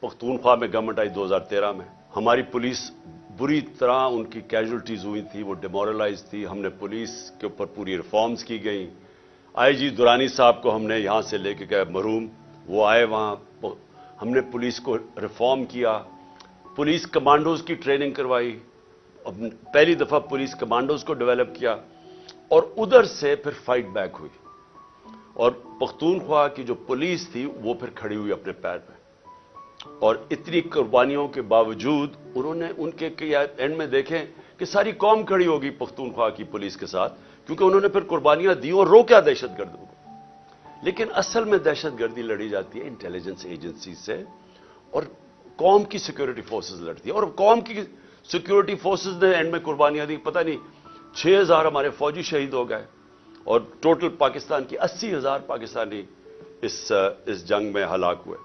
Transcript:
पख्तूनख्वा में गवर्नमेंट आई 2013 में। हमारी पुलिस बुरी तरह उनकी कैजुअल्टीज हुई थी, वो डिमोरलाइज थी। हमने पुलिस के ऊपर पूरी रिफॉर्म्स की गई। आईजी दुरानी साहब को हमने यहां से लेके गए मरहूम, वो आए वहां, हमने पुलिस को रिफॉर्म किया, पुलिस कमांडोज की ट्रेनिंग करवाई, पहली दफा पुलिस कमांडोज को डेवलप किया और उधर से फिर फाइट बैक हुई और पख्तूनख्वा की जो पुलिस थी वो फिर खड़ी हुई अपने पैर पे। और इतनी कुर्बानियों के बावजूद उन्होंने उनके एंड में देखें कि सारी कौम खड़ी होगी पख्तूनख्वा की पुलिस के साथ, क्योंकि उन्होंने फिर कुर्बानियां दी और रोका दहशतगर्दों को। लेकिन असल में दहशतगर्दी लड़ी जाती है इंटेलिजेंस एजेंसी से और कौम की सिक्योरिटी फोर्सेस लड़ती है। और कौम की सिक्योरिटी फोर्सेस ने एंड में कुर्बानियां दी। पता नहीं 6000 हमारे फौजी शहीद हो गए और टोटल पाकिस्तान की 80,000 पाकिस्तानी इस जंग में हलाक हुए।